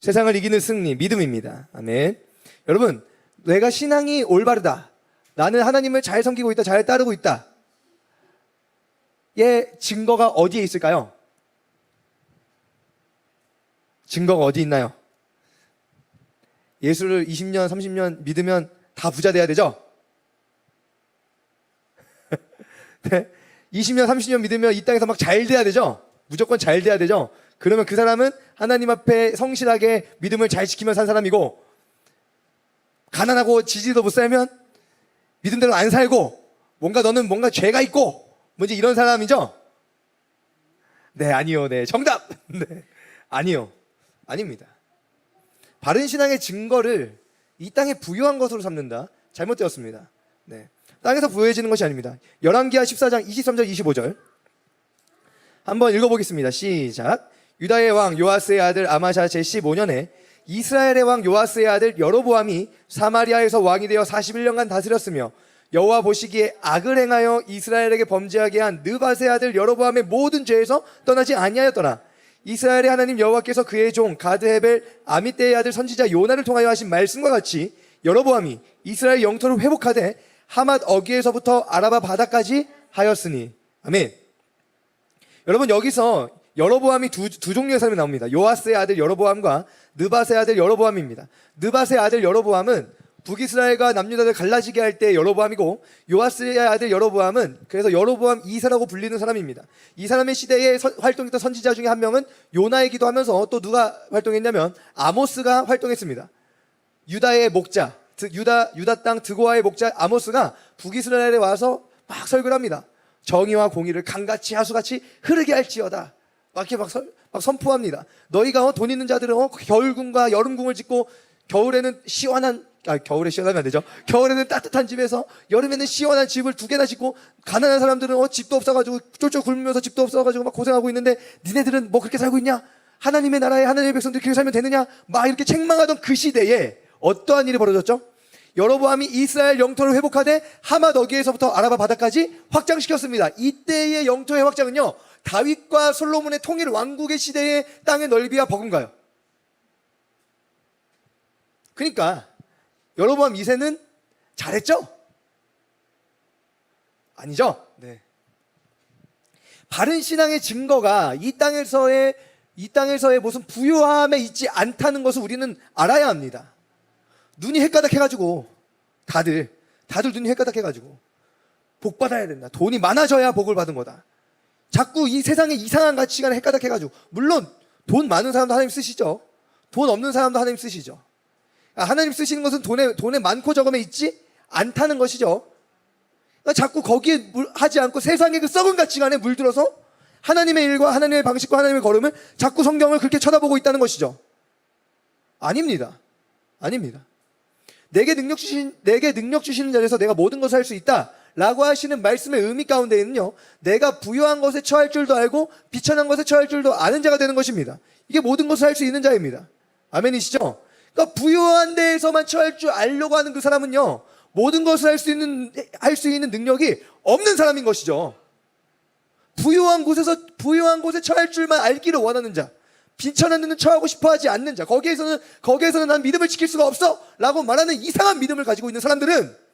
세상을 이기는 승리, 믿음입니다. 아멘. 여러분, 내가 신앙이 올바르다. 나는 하나님을 잘 섬기고 있다. 잘 따르고 있다. 의 증거가 어디에 있을까요? 증거가 어디 있나요? 예수를 20년, 30년 믿으면 다 부자 돼야 되죠? 네. 20년, 30년 믿으면 이 땅에서 막 잘 돼야 되죠? 무조건 잘 돼야 되죠? 그러면 그 사람은 하나님 앞에 성실하게 믿음을 잘 지키며 산 사람이고, 가난하고 지지도 못 살면 믿음대로 안 살고, 너는 뭔가 죄가 있고, 뭔지 이런 사람이죠? 네, 아니요. 네, 정답! 네, 아니요. 아닙니다. 바른 신앙의 증거를 이 땅에 부유한 것으로 삼는다. 잘못되었습니다. 네. 땅에서 부유해지는 것이 아닙니다. 열왕기하 14장 23절 25절 한번 읽어보겠습니다. 시작. 유다의 왕 요아스의 아들 아마샤 제15년에 이스라엘의 왕 요아스의 아들 여로보암이 사마리아에서 왕이 되어 41년간 다스렸으며 여호와 보시기에 악을 행하여 이스라엘에게 범죄하게 한 느밧의 아들 여로보암의 모든 죄에서 떠나지 아니하였더라. 이스라엘의 하나님 여호와께서 그의 종 가드 헤벨 아미떼의 아들 선지자 요나를 통하여 하신 말씀과 같이 여로보암이 이스라엘 영토를 회복하되 하맛 어귀에서부터 아라바 바다까지 하였으니. 아멘. 여러분, 여기서 여로보암이 두 종류의 사람이 나옵니다. 요아스의 아들 여로보암과 느밧의 아들 여로보암입니다. 느밧의 아들 여로보암은 북이스라엘과 남유다를 갈라지게 할 때 여로보암이고, 요아스의 아들 여로보암은 그래서 여로보암 2세라고 불리는 사람입니다. 이 사람의 시대에 활동했던 선지자 중에 한 명은 요나이기도 하면서, 또 누가 활동했냐면 아모스가 활동했습니다. 유다의 목자, 즉 유다 땅 드고아의 목자 아모스가 북이스라엘에 와서 막 설교를 합니다. 정의와 공의를 강같이 하수같이 흐르게 할지어다. 막 이렇게 막 선포합니다. 너희가 돈 있는 자들은 겨울궁과 여름궁을 짓고 겨울에는 겨울에 시원하면 안 되죠. 겨울에는 따뜻한 집에서, 여름에는 시원한 집을 2개나 짓고, 가난한 사람들은 집도 없어가지고 쫄쫄 굶으면서 집도 없어가지고 막 고생하고 있는데, 니네들은 뭐 그렇게 살고 있냐? 하나님의 나라에 하나님의 백성들이 그렇게 살면 되느냐? 막 이렇게 책망하던 그 시대에 어떠한 일이 벌어졌죠? 여로보암이 이스라엘 영토를 회복하되 하맛 어귀에서부터 아라바 바다까지 확장시켰습니다. 이때의 영토의 확장은요, 다윗과 솔로몬의 통일 왕국의 시대의 땅의 넓이와 버금가요. 그러니까 여로보암 2세는 잘했죠? 아니죠? 네. 바른 신앙의 증거가 이 땅에서의 무슨 부유함에 있지 않다는 것을 우리는 알아야 합니다. 눈이 헷가닥해가지고 다들 눈이 헷가닥해가지고 복 받아야 된다. 돈이 많아져야 복을 받은 거다. 자꾸 이 세상의 이상한 가치관에 헷가닥해가지고, 물론 돈 많은 사람도 하나님 쓰시죠. 돈 없는 사람도 하나님 쓰시죠. 하나님 쓰시는 것은 돈에 많고 적음에 있지 않다는 것이죠. 그러니까 자꾸 거기에 하지 않고 세상의 그 썩은 가치관에 물들어서 하나님의 일과 하나님의 방식과 하나님의 걸음을 자꾸 성경을 그렇게 쳐다보고 있다는 것이죠. 아닙니다. 아닙니다. 내게 능력 주시는 자리에서 내가 모든 것을 할 수 있다 라고 하시는 말씀의 의미 가운데에는요, 내가 부유한 것에 처할 줄도 알고 비천한 것에 처할 줄도 아는 자가 되는 것입니다. 이게 모든 것을 할 수 있는 자입니다. 아멘이시죠? 그러니까 부유한 데에서만 처할 줄 알려고 하는 그 사람은요, 모든 것을 할 수 있는 능력이 없는 사람인 것이죠. 부유한 곳에 처할 줄만 알기를 원하는 자, 빈천한 데는 처하고 싶어 하지 않는 자, 거기에서는 난 믿음을 지킬 수가 없어 라고 말하는 이상한 믿음을 가지고 있는 사람들은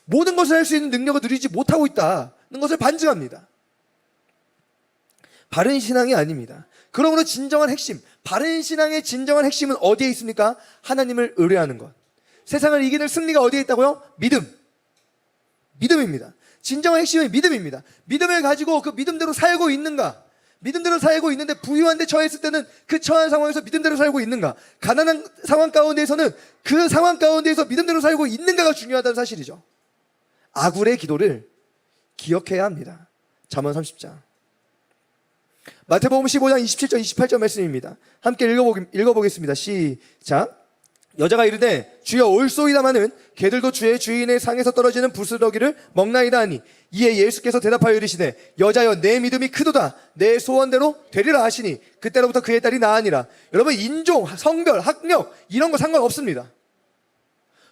모든 것을 할 수 있는 능력을 누리지 못하고 있다는 것을 반증합니다. 바른 신앙이 아닙니다. 그러므로 바른 신앙의 진정한 핵심은 어디에 있습니까? 하나님을 의뢰하는 것. 세상을 이기는 승리가 어디에 있다고요? 믿음입니다. 진정한 핵심은 믿음입니다. 믿음을 가지고 그 믿음대로 살고 있는가? 믿음대로 살고 있는데 부유한 데 처했을 때는 그 처한 상황에서 믿음대로 살고 있는가? 가난한 상황 가운데에서는 그 상황 가운데에서 믿음대로 살고 있는가가 중요하다는 사실이죠. 아굴의 기도를 기억해야 합니다. 잠언 30장. 마태복음 15장 27절 28절 말씀입니다. 함께 읽어보겠습니다. 시작. 여자가 이르되 주여 올소이다마는 개들도 주의 주인의 상에서 떨어지는 부스러기를 먹나이다 하니, 이에 예수께서 대답하여 이르시되 여자여 내 믿음이 크도다, 내 소원대로 되리라 하시니 그때로부터 그의 딸이 나으니라. 여러분, 인종, 성별, 학력 이런 거 상관없습니다.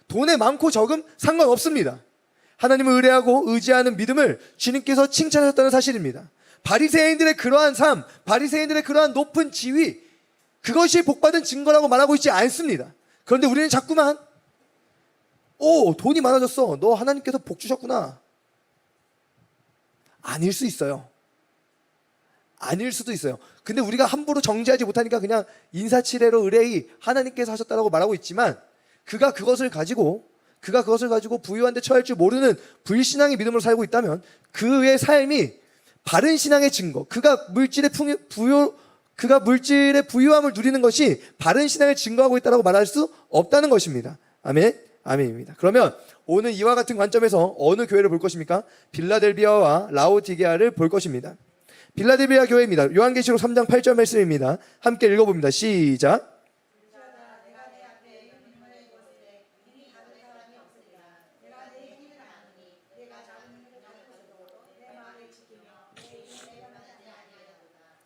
돈에 많고 적음 상관없습니다. 하나님을 의뢰하고 의지하는 믿음을 주님께서 칭찬하셨다는 사실입니다. 바리새인들의 그러한 삶, 바리새인들의 그러한 높은 지위, 그것이 복받은 증거라고 말하고 있지 않습니다. 그런데 우리는 자꾸만 돈이 많아졌어, 너 하나님께서 복 주셨구나. 아닐 수 있어요. 아닐 수도 있어요. 근데 우리가 함부로 정죄하지 못하니까 그냥 인사치레로 의뢰이 하나님께서 하셨다라고 말하고 있지만, 그가 그것을 가지고 부유한 데 처할 줄 모르는 불신앙의 믿음으로 살고 있다면 그의 삶이 바른 신앙의 증거, 그가 물질의 부유함을 누리는 것이 바른 신앙을 증거하고 있다고 말할 수 없다는 것입니다. 아멘, 아멘입니다. 그러면 오늘 이와 같은 관점에서 어느 교회를 볼 것입니까? 빌라델비아와 라오디게아를 볼 것입니다. 빌라델비아 교회입니다. 요한계시록 3장 8절 말씀입니다. 함께 읽어봅니다. 시작.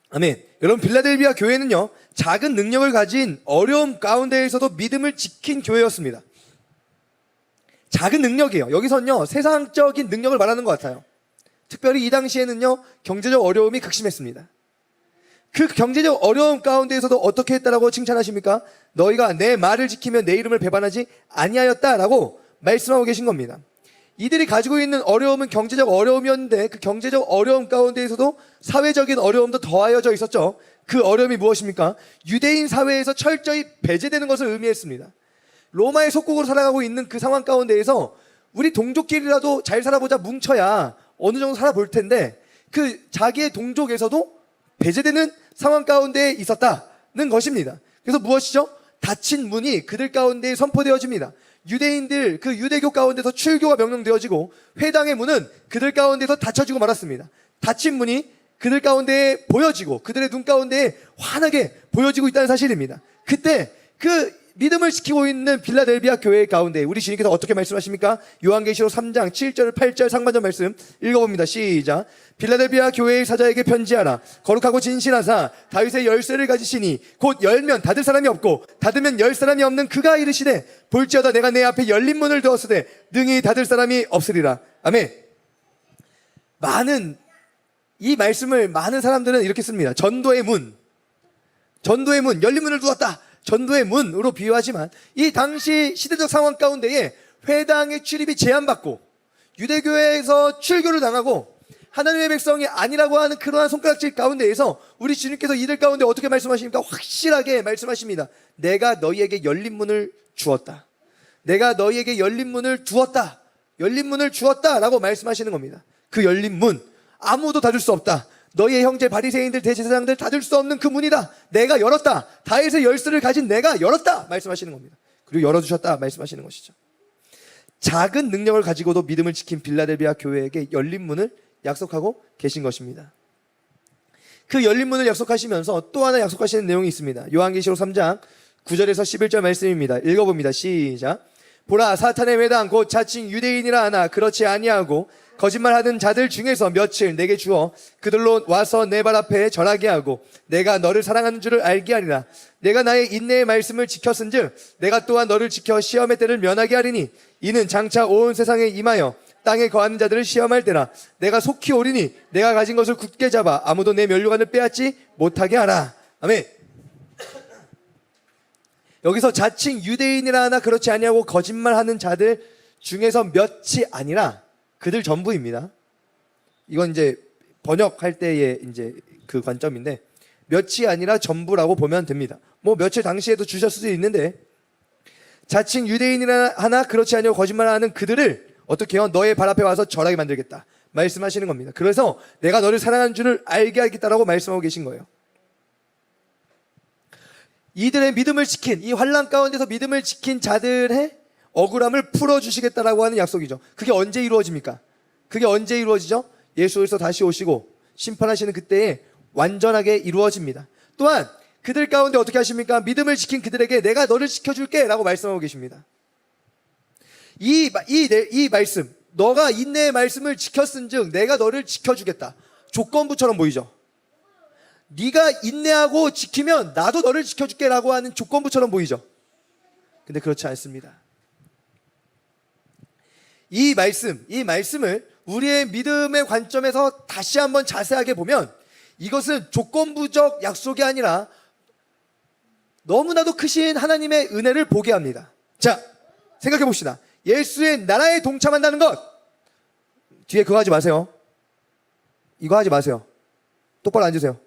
아멘. 여러분, 빌라델비아 교회는요, 작은 능력을 가진 어려움 가운데에서도 믿음을 지킨 교회였습니다. 작은 능력이에요. 여기서는요, 세상적인 능력을 말하는 것 같아요. 특별히 이 당시에는요, 경제적 어려움이 극심했습니다. 그 경제적 어려움 가운데에서도 어떻게 했다라고 칭찬하십니까? 너희가 내 말을 지키며 내 이름을 배반하지 아니하였다라고 말씀하고 계신 겁니다. 이들이 가지고 있는 어려움은 경제적 어려움이었는데, 그 경제적 어려움 가운데에서도 사회적인 어려움도 더하여져 있었죠. 그 어려움이 무엇입니까? 유대인 사회에서 철저히 배제되는 것을 의미했습니다. 로마의 속국으로 살아가고 있는 그 상황 가운데에서 우리 동족끼리라도 잘 살아보자 뭉쳐야 어느 정도 살아볼 텐데, 그 자기의 동족에서도 배제되는 상황 가운데 있었다는 것입니다. 그래서 무엇이죠? 닫힌 문이 그들 가운데 선포되어집니다. 유대인들, 그 유대교 가운데서 출교가 명령되어지고 회당의 문은 그들 가운데서 닫혀지고 말았습니다. 닫힌 문이 그들 가운데 보여지고 그들의 눈 가운데 환하게 보여지고 있다는 사실입니다. 그때 그 믿음을 지키고 있는 빌라델비아 교회 가운데 우리 주님께서 어떻게 말씀하십니까? 요한계시록 3장 7절 8절 상반절 말씀 읽어봅니다. 시작. 빌라델비아 교회의 사자에게 편지하라. 거룩하고 진실하사 다윗의 열쇠를 가지시니 곧 열면 닫을 사람이 없고 닫으면 열 사람이 없는 그가 이르시되 볼지어다 내가 내 앞에 열린 문을 두었으되 능히 닫을 사람이 없으리라. 아멘. 이 말씀을 많은 사람들은 이렇게 씁니다. 전도의 문, 열린 문을 두었다, 전도의 문으로 비유하지만, 이 당시 시대적 상황 가운데에 회당의 출입이 제한받고 유대교회에서 출교를 당하고 하나님의 백성이 아니라고 하는 그러한 손가락질 가운데에서 우리 주님께서 이들 가운데 어떻게 말씀하십니까? 확실하게 말씀하십니다. 내가 너희에게 열린 문을 주었다. 내가 너희에게 열린 문을 두었다. 열린 문을 주었다라고 말씀하시는 겁니다. 그 열린 문, 아무도 닫을 수 없다. 너희의 형제 바리새인들 대제사장들 닫을 수 없는 그 문이다. 내가 열었다. 다윗의 열쇠를 가진 내가 열었다 말씀하시는 겁니다. 그리고 열어주셨다 말씀하시는 것이죠. 작은 능력을 가지고도 믿음을 지킨 빌라델비아 교회에게 열린 문을 약속하고 계신 것입니다. 그 열린 문을 약속하시면서 또 하나 약속하시는 내용이 있습니다. 요한계시록 3장 9절에서 11절 말씀입니다. 읽어봅니다. 시작. 보라, 사탄의 회당 곧 자칭 유대인이라 하나 그렇지 아니하고 거짓말하는 자들 중에서 며칠 내게 주어 그들로 와서 내 발 앞에 절하게 하고 내가 너를 사랑하는 줄을 알게 하리라. 내가 나의 인내의 말씀을 지켰은즉 내가 또한 너를 지켜 시험의 때를 면하게 하리니 이는 장차 온 세상에 임하여 땅에 거하는 자들을 시험할 때라. 내가 속히 오리니 내가 가진 것을 굳게 잡아 아무도 내 면류관을 빼앗지 못하게 하라. 아멘. 여기서 자칭 유대인이라 하나 그렇지 아니하고 거짓말하는 자들 중에서 몇이 아니라 그들 전부입니다. 이건 이제 번역할 때의 이제 그 관점인데, 몇이 아니라 전부라고 보면 됩니다. 뭐 며칠 당시에도 주셨을 수도 있는데, 자칭 유대인이라 하나 그렇지 아니하고 거짓말하는 그들을 어떻게 해요? 너의 발 앞에 와서 절하게 만들겠다 말씀하시는 겁니다. 그래서 내가 너를 사랑하는 줄을 알게 하겠다라고 말씀하고 계신 거예요. 이들의 믿음을 지킨, 이 환난 가운데서 믿음을 지킨 자들의 억울함을 풀어주시겠다라고 하는 약속이죠. 그게 언제 이루어집니까? 그게 언제 이루어지죠? 예수께서 다시 오시고 심판하시는 그때에 완전하게 이루어집니다. 또한 그들 가운데 어떻게 하십니까? 믿음을 지킨 그들에게 내가 너를 지켜줄게 라고 말씀하고 계십니다. 이 말씀, 너가 인내의 말씀을 지켰은즉 내가 너를 지켜주겠다. 조건부처럼 보이죠? 네가 인내하고 지키면 나도 너를 지켜줄게 라고 하는 조건부처럼 보이죠? 근데 그렇지 않습니다. 이 말씀을 우리의 믿음의 관점에서 다시 한번 자세하게 보면 이것은 조건부적 약속이 아니라 너무나도 크신 하나님의 은혜를 보게 합니다. 자, 생각해 봅시다. 예수의 나라에 동참한다는 것. 뒤에 그거 하지 마세요. 이거 하지 마세요. 똑바로 앉으세요.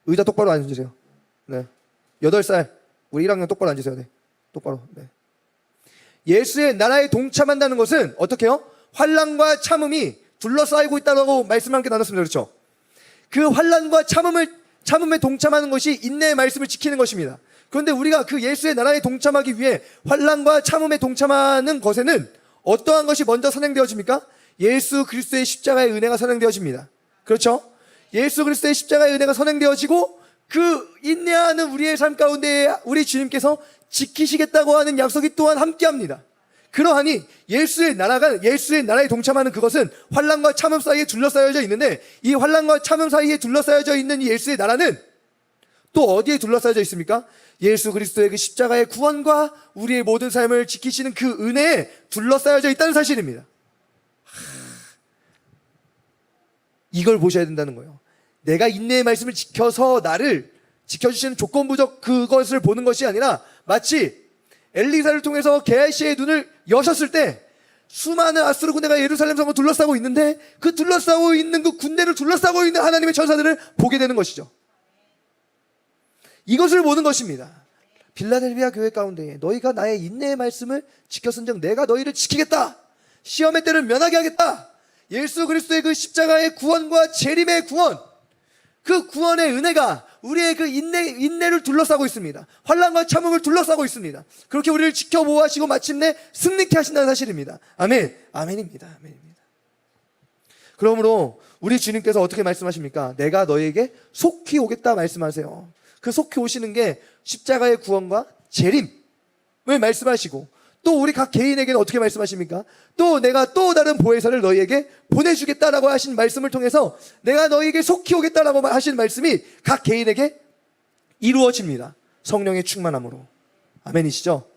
의자 똑바로 앉으세요. 네. 8살 우리 1학년 똑바로 앉으세요. 네. 똑바로. 네. 예수의 나라에 동참한다는 것은 어떻게 해요? 환난과 참음이 둘러싸이고 있다고 말씀을 함께 나눴습니다. 그렇죠? 그 환난과 참음에 동참하는 것이 인내의 말씀을 지키는 것입니다. 그런데 우리가 그 예수의 나라에 동참하기 위해 환난과 참음에 동참하는 것에는 어떠한 것이 먼저 선행되어집니까? 예수 그리스도의 십자가의 은혜가 선행되어집니다. 그렇죠? 예수 그리스도의 십자가의 은혜가 선행되어지고 그 인내하는 우리의 삶 가운데 우리 주님께서 지키시겠다고 하는 약속이 또한 함께합니다. 그러하니 예수의 나라에 동참하는 그것은 환난과 참음 사이에 둘러싸여져 있는데, 이 환난과 참음 사이에 둘러싸여져 있는 이 예수의 나라는 또 어디에 둘러싸여져 있습니까? 예수 그리스도의 그 십자가의 구원과 우리의 모든 삶을 지키시는 그 은혜에 둘러싸여져 있다는 사실입니다. 이걸 보셔야 된다는 거예요. 내가 인내의 말씀을 지켜서 나를 지켜주시는 조건부적 그것을 보는 것이 아니라, 마치 엘리사를 통해서 게하시의 눈을 여셨을 때 수많은 아수르 군대가 예루살렘 성을 둘러싸고 있는데, 그 둘러싸고 있는 그 군대를 둘러싸고 있는 하나님의 천사들을 보게 되는 것이죠. 이것을 보는 것입니다. 빌라델비아 교회 가운데 너희가 나의 인내의 말씀을 지켰은즉 내가 너희를 지키겠다. 시험의 때를 면하게 하겠다. 예수 그리스도의 그 십자가의 구원과 재림의 구원, 그 구원의 은혜가 우리의 그 인내를 둘러싸고 있습니다. 환난과 참음을 둘러싸고 있습니다. 그렇게 우리를 지켜보호하시고 마침내 승리케 하신다는 사실입니다. 아멘. 아멘입니다. 아멘입니다. 그러므로 우리 주님께서 어떻게 말씀하십니까? 내가 너에게 속히 오겠다 말씀하세요. 그 속히 오시는 게 십자가의 구원과 재림을 말씀하시고, 또 우리 각 개인에게는 어떻게 말씀하십니까? 또 내가 또 다른 보혜사를 너희에게 보내주겠다라고 하신 말씀을 통해서 내가 너희에게 속히 오겠다라고 하신 말씀이 각 개인에게 이루어집니다. 성령의 충만함으로. 아멘이시죠?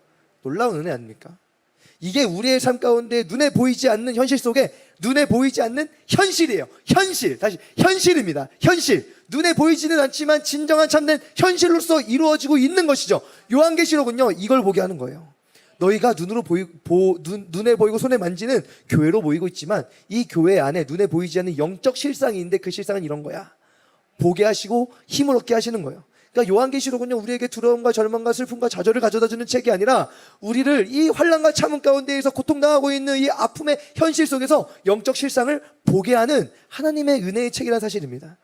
놀라운 은혜 아닙니까? 이게 우리의 삶 가운데 눈에 보이지 않는 현실 속에 눈에 보이지 않는 현실이에요. 현실. 다시 현실입니다. 현실. 눈에 보이지는 않지만 진정한 참된 현실로서 이루어지고 있는 것이죠. 요한계시록은요, 이걸 보게 하는 거예요. 너희가 눈에 보이고 손에 만지는 교회로 보이고 있지만, 이 교회 안에 눈에 보이지 않는 영적 실상이 있는데, 그 실상은 이런 거야. 보게 하시고 힘을 얻게 하시는 거예요. 그러니까 요한계시록은요, 우리에게 두려움과 절망과 슬픔과 좌절을 가져다주는 책이 아니라, 우리를 이 환난과 참음 가운데에서 고통당하고 있는 이 아픔의 현실 속에서 영적 실상을 보게 하는 하나님의 은혜의 책이라는 사실입니다.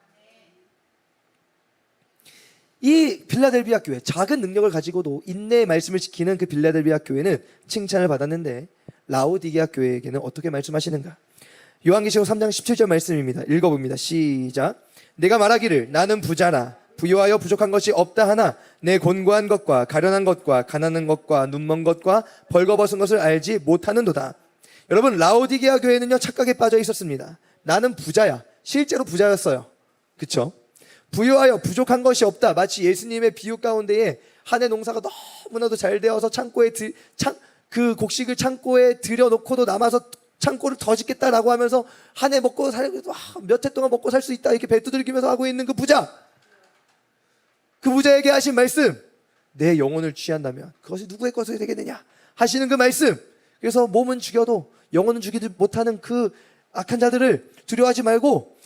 이 빌라델비아 교회, 작은 능력을 가지고도 인내의 말씀을 지키는 그 빌라델비아 교회는 칭찬을 받았는데, 라오디게아 교회에게는 어떻게 말씀하시는가? 요한계시록 3장 17절 말씀입니다. 읽어봅니다. 시작. 내가 말하기를 나는 부자라 부유하여 부족한 것이 없다 하나 내 곤고한 것과 가련한 것과 가난한 것과 눈먼 것과 벌거벗은 것을 알지 못하는도다. 여러분, 라오디게아 교회는요, 착각에 빠져 있었습니다. 나는 부자야. 실제로 부자였어요. 그쵸? 부유하여 부족한 것이 없다. 마치 예수님의 비유 가운데에 한 해 농사가 너무나도 잘 되어서 그 곡식을 창고에 들여놓고도 남아서 창고를 더 짓겠다라고 하면서 한 해 먹고 몇 해 동안 먹고 살 수 있다, 이렇게 배 두들기면서 하고 있는 그 부자. 그 부자에게 하신 말씀, 내 영혼을 취한다면 그것이 누구의 것이 되겠느냐 하시는 그 말씀. 그래서 몸은 죽여도 영혼은 죽이지 못하는 그 악한 자들을 두려워하지 말고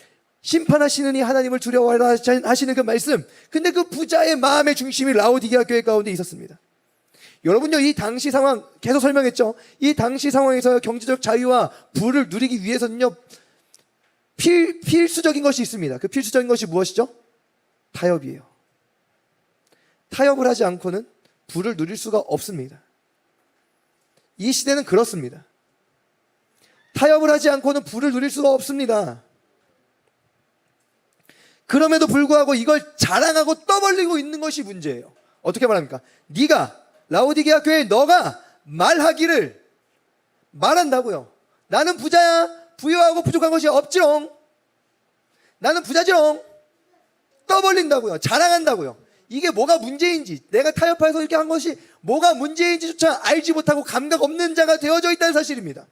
심판하시는 이 하나님을 두려워하라 하시는 그 말씀. 근데 그 부자의 마음의 중심이 라오디게아 교회 가운데 있었습니다. 여러분요, 이 당시 상황 계속 설명했죠. 이 당시 상황에서 경제적 자유와 부를 누리기 위해서는요, 필수적인 것이 있습니다. 그 필수적인 것이 무엇이죠? 타협이에요. 타협을 하지 않고는 부를 누릴 수가 없습니다. 이 시대는 그렇습니다. 타협을 하지 않고는 부를 누릴 수가 없습니다. 그럼에도 불구하고 이걸 자랑하고 떠벌리고 있는 것이 문제예요. 어떻게 말합니까? 네가 라오디게아 교회 너가 말하기를 말한다고요. 나는 부자야. 부유하고 부족한 것이 없지롱. 나는 부자지롱. 떠벌린다고요. 자랑한다고요. 이게 뭐가 문제인지, 내가 타협해서 이렇게 한 것이 뭐가 문제인지조차 알지 못하고 감각 없는 자가 되어져 있다는 사실입니다.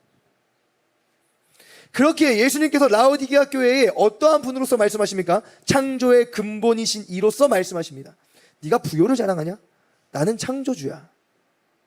그렇기에 예수님께서 라오디게아 교회에 어떠한 분으로서 말씀하십니까? 창조의 근본이신 이로서 말씀하십니다. 네가 부요를 자랑하냐? 나는 창조주야.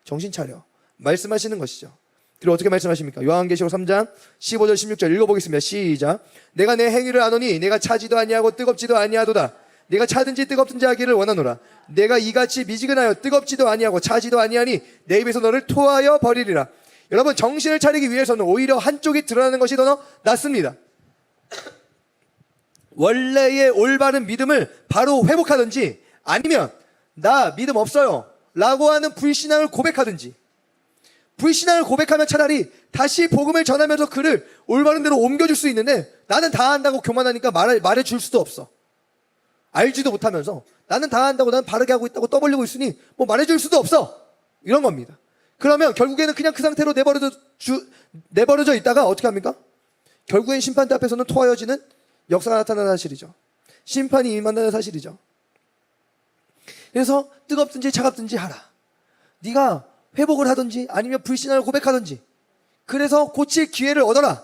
정신 차려. 말씀하시는 것이죠. 그리고 어떻게 말씀하십니까? 요한계시록 3장 15절 16절 읽어보겠습니다. 시작. 내가 내 행위를 아노니 내가 차지도 아니하고 뜨겁지도 아니하도다. 내가 차든지 뜨겁든지 하기를 원하노라. 내가 이같이 미지근하여 뜨겁지도 아니하고 차지도 아니하니 내 입에서 너를 토하여 버리리라. 여러분, 정신을 차리기 위해서는 오히려 한쪽이 드러나는 것이 더 낫습니다. 원래의 올바른 믿음을 바로 회복하든지, 아니면 나 믿음 없어요 라고 하는 불신앙을 고백하든지. 불신앙을 고백하면 차라리 다시 복음을 전하면서 그를 올바른 대로 옮겨줄 수 있는데, 나는 다 안다고 교만하니까 말해줄 수도 없어. 알지도 못하면서 나는 다 안다고, 난 바르게 하고 있다고 떠벌리고 있으니 뭐 말해줄 수도 없어, 이런 겁니다. 그러면 결국에는 그냥 그 상태로 내버려져 있다가 어떻게 합니까? 결국엔 심판대 앞에서는 토하여지는 역사가 나타나는 사실이죠. 심판이 임한다는 사실이죠. 그래서 뜨겁든지 차갑든지 하라. 네가 회복을 하든지 아니면 불신앙을 고백하든지, 그래서 고칠 기회를 얻어라.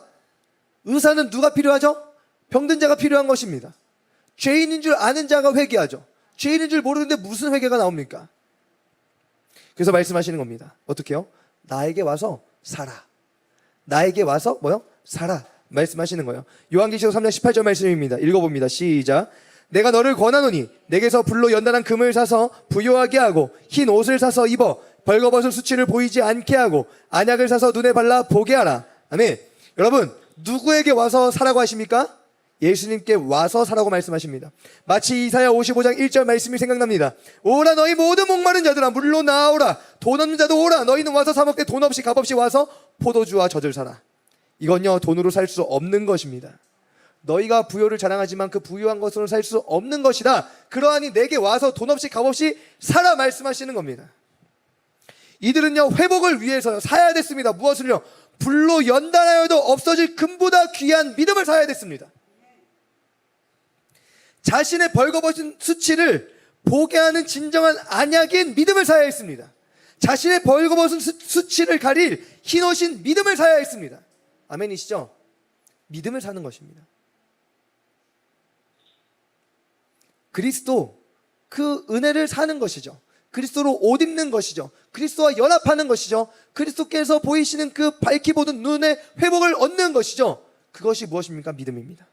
의사는 누가 필요하죠? 병든 자가 필요한 것입니다. 죄인인 줄 아는 자가 회개하죠. 죄인인 줄 모르는데 무슨 회개가 나옵니까? 그래서 말씀하시는 겁니다. 어떻게 해요? 나에게 와서 살아. 나에게 와서 뭐요? 살아. 말씀하시는 거예요. 요한계시록 3장 18절 말씀입니다. 읽어봅니다. 시작. 내가 너를 권하노니 내게서 불로 연단한 금을 사서 부요하게 하고 흰 옷을 사서 입어 벌거벗은 수치를 보이지 않게 하고 안약을 사서 눈에 발라 보게 하라. 아멘. 여러분, 누구에게 와서 사라고 하십니까? 예수님께 와서 사라고 말씀하십니다. 마치 이사야 55장 1절 말씀이 생각납니다. 오라 너희 모든 목마른 자들아 물로 나오라. 돈 없는 자도 오라. 너희는 와서 사 먹되 돈 없이 값없이 와서 포도주와 젖을 사라. 이건요, 돈으로 살 수 없는 것입니다. 너희가 부요를 자랑하지만 그 부요한 것으로 살 수 없는 것이다. 그러하니 내게 와서 돈 없이 값없이 사라 말씀하시는 겁니다. 이들은요, 회복을 위해서 사야 됐습니다. 무엇을요? 불로 연단하여도 없어질 금보다 귀한 믿음을 사야 됐습니다. 자신의 벌거벗은 수치를 보게 하는 진정한 안약인 믿음을 사야 했습니다. 자신의 벌거벗은 수치를 가릴 흰옷인 믿음을 사야 했습니다. 아멘이시죠? 믿음을 사는 것입니다. 그리스도, 그 은혜를 사는 것이죠. 그리스도로 옷 입는 것이죠. 그리스도와 연합하는 것이죠. 그리스도께서 보이시는 그 밝히 보던 눈의 회복을 얻는 것이죠. 그것이 무엇입니까? 믿음입니다.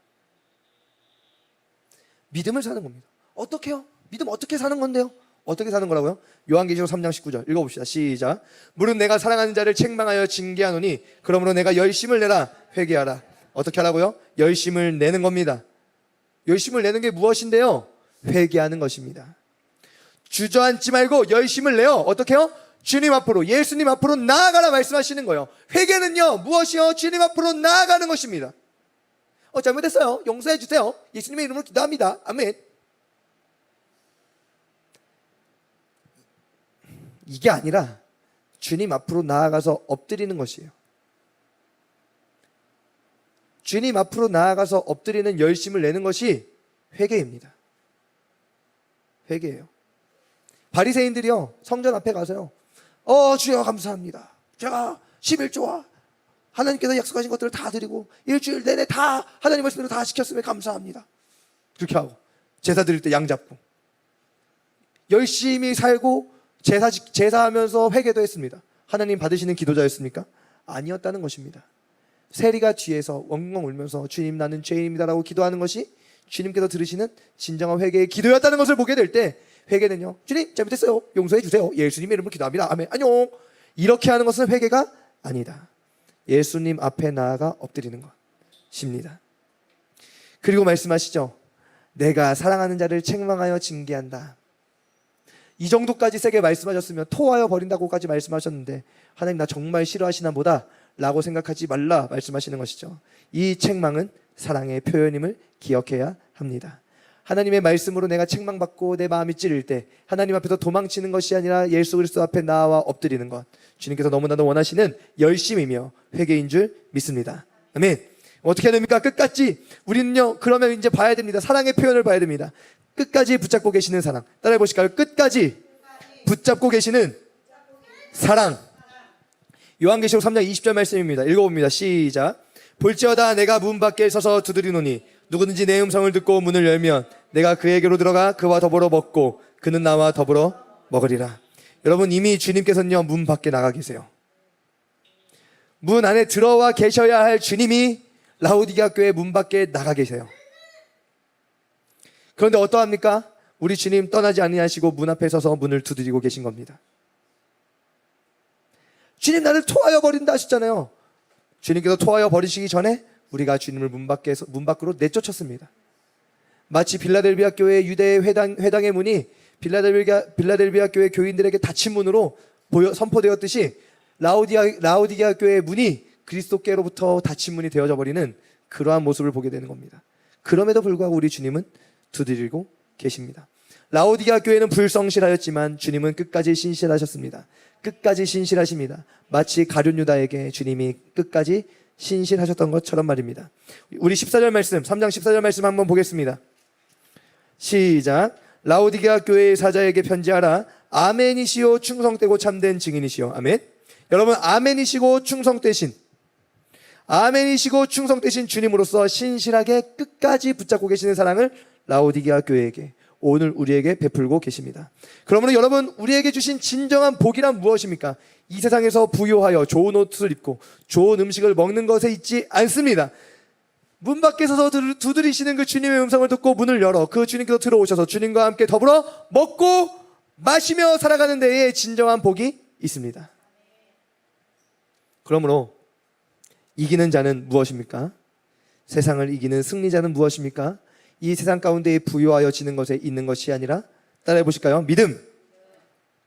믿음을 사는 겁니다. 어떻게요? 믿음 어떻게 사는 건데요? 어떻게 사는 거라고요? 요한계시록 3장 19절 읽어봅시다. 시작. 무릇 내가 사랑하는 자를 책망하여 징계하노니 그러므로 내가 열심을 내라. 회개하라. 어떻게 하라고요? 열심을 내는 겁니다. 열심을 내는 게 무엇인데요? 회개하는 것입니다. 주저앉지 말고 열심을 내요. 어떻게 해요? 주님 앞으로, 예수님 앞으로 나아가라 말씀하시는 거예요. 회개는요, 무엇이요? 주님 앞으로 나아가는 것입니다. 잘못했어요. 용서해 주세요. 예수님의 이름으로 기도합니다. 아멘. 이게 아니라 주님 앞으로 나아가서 엎드리는 것이에요. 주님 앞으로 나아가서 엎드리는 열심을 내는 것이 회개입니다. 회개예요. 바리새인들이요, 성전 앞에 가서요, 주여 감사합니다. 제가 11조와 하나님께서 약속하신 것들을 다 드리고 일주일 내내 다 하나님 말씀대로 다 지켰으면 감사합니다. 그렇게 하고 제사 드릴 때 양 잡고 열심히 살고 제사하면서 회개도 했습니다. 하나님 받으시는 기도자였습니까? 아니었다는 것입니다. 세리가 뒤에서 엉엉 울면서 주님 나는 죄인입니다라고 기도하는 것이 주님께서 들으시는 진정한 회개의 기도였다는 것을 보게 될 때, 회개는요, 주님 잘못했어요, 용서해 주세요, 예수님의 이름으로 기도합니다, 아멘, 안녕, 이렇게 하는 것은 회개가 아니다. 예수님 앞에 나아가 엎드리는 것입니다. 그리고 말씀하시죠. 내가 사랑하는 자를 책망하여 징계한다. 이 정도까지 세게 말씀하셨으면 토하여 버린다고까지 말씀하셨는데, 하나님 나 정말 싫어하시나 보다 라고 생각하지 말라 말씀하시는 것이죠. 이 책망은 사랑의 표현임을 기억해야 합니다. 하나님의 말씀으로 내가 책망받고 내 마음이 찌를 때 하나님 앞에서 도망치는 것이 아니라 예수 그리스도 앞에 나와 엎드리는 것, 주님께서 너무나도 원하시는 열심이며 회개인 줄 믿습니다. 아멘. 어떻게 해야 됩니까? 끝까지 우리는요, 그러면 이제 봐야 됩니다. 사랑의 표현을 봐야 됩니다. 끝까지 붙잡고 계시는 사랑. 따라해 보실까요? 끝까지 붙잡고 계시는 사랑. 요한계시록 3장 20절 말씀입니다. 읽어봅니다. 시작. 볼지어다 내가 문 밖에 서서 두드리노니 누구든지 내 음성을 듣고 문을 열면 내가 그에게로 들어가 그와 더불어 먹고 그는 나와 더불어 먹으리라. 여러분, 이미 주님께서는요, 문 밖에 나가 계세요. 문 안에 들어와 계셔야 할 주님이 라오디게아 교회 문 밖에 나가 계세요. 그런데 어떠합니까? 우리 주님 떠나지 아니하시고 문 앞에 서서 문을 두드리고 계신 겁니다. 주님, 나를 토하여 버린다 하셨잖아요. 주님께서 토하여 버리시기 전에 우리가 주님을 문 밖으로 내쫓았습니다. 마치 빌라델비아 교회의 유대 회당의 문이 빌라델비아 교회 교인들에게 닫힌 문으로 선포되었듯이 라오디게아 교회의 문이 그리스도께로부터 닫힌 문이 되어져 버리는 그러한 모습을 보게 되는 겁니다. 그럼에도 불구하고 우리 주님은 두드리고 계십니다. 라오디게아 교회는 불성실하였지만 주님은 끝까지 신실하셨습니다. 끝까지 신실하십니다. 마치 가룟 유다에게 주님이 끝까지 신실하셨던 것처럼 말입니다. 우리 14절 말씀, 3장 14절 말씀 한번 보겠습니다. 시작. 라오디게아 교회의 사자에게 편지하라. 아멘이시오, 충성되고 참된 증인이시오. 아멘. 여러분, 아멘이시고 충성되신 주님으로서 신실하게 끝까지 붙잡고 계시는 사랑을 라오디게아 교회에게, 오늘 우리에게 베풀고 계십니다. 그러므로 여러분, 우리에게 주신 진정한 복이란 무엇입니까? 이 세상에서 부유하여 좋은 옷을 입고 좋은 음식을 먹는 것에 있지 않습니다. 문 밖에 서서 두드리시는 그 주님의 음성을 듣고 문을 열어 그 주님께서 들어오셔서 주님과 함께 더불어 먹고 마시며 살아가는 데에 진정한 복이 있습니다. 그러므로 이기는 자는 무엇입니까? 세상을 이기는 승리자는 무엇입니까? 이 세상 가운데 부유하여지는 것에 있는 것이 아니라, 따라해 보실까요? 믿음,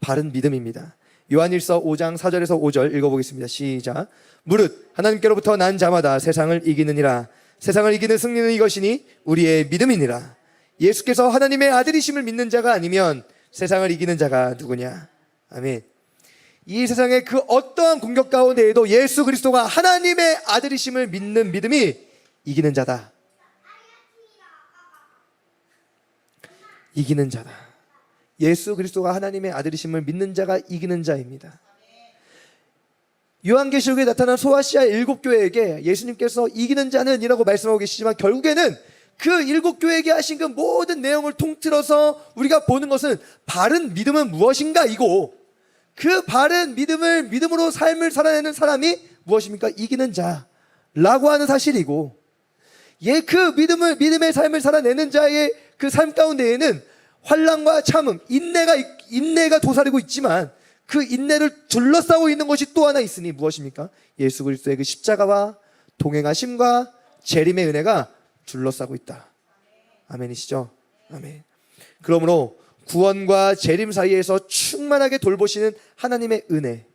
바른 믿음입니다. 요한일서 5장 4절에서 5절 읽어보겠습니다. 시작. 무릇 하나님께로부터 난 자마다 세상을 이기느니라. 세상을 이기는 승리는 이것이니 우리의 믿음이니라. 예수께서 하나님의 아들이심을 믿는 자가 아니면 세상을 이기는 자가 누구냐? 아멘. 이 세상의 그 어떠한 공격 가운데에도 예수 그리스도가 하나님의 아들이심을 믿는 믿음이 이기는 자다. 이기는 자다. 예수 그리스도가 하나님의 아들이심을 믿는 자가 이기는 자입니다. 요한계시록에 나타난 소아시아 7교회에게 예수님께서 이기는 자는 이라고 말씀하고 계시지만, 결국에는 그 7교회에게 하신 그 모든 내용을 통틀어서 우리가 보는 것은 바른 믿음은 무엇인가 이고, 그 바른 믿음으로 삶을 살아내는 사람이 무엇입니까? 이기는 자라고 하는 사실이고, 그 믿음의 삶을 살아내는 자의 그 삶 가운데에는 환난과 참음, 인내가 도사리고 있지만, 그 인내를 둘러싸고 있는 것이 또 하나 있으니 무엇입니까? 예수 그리스도의 그 십자가와 동행하심과 재림의 은혜가 둘러싸고 있다. 아멘이시죠? 아멘. 그러므로 구원과 재림 사이에서 충만하게 돌보시는 하나님의 은혜,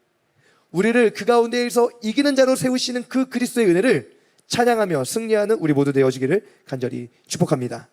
우리를 그 가운데에서 이기는 자로 세우시는 그 그리스도의 은혜를 찬양하며 승리하는 우리 모두 되어지기를 간절히 축복합니다.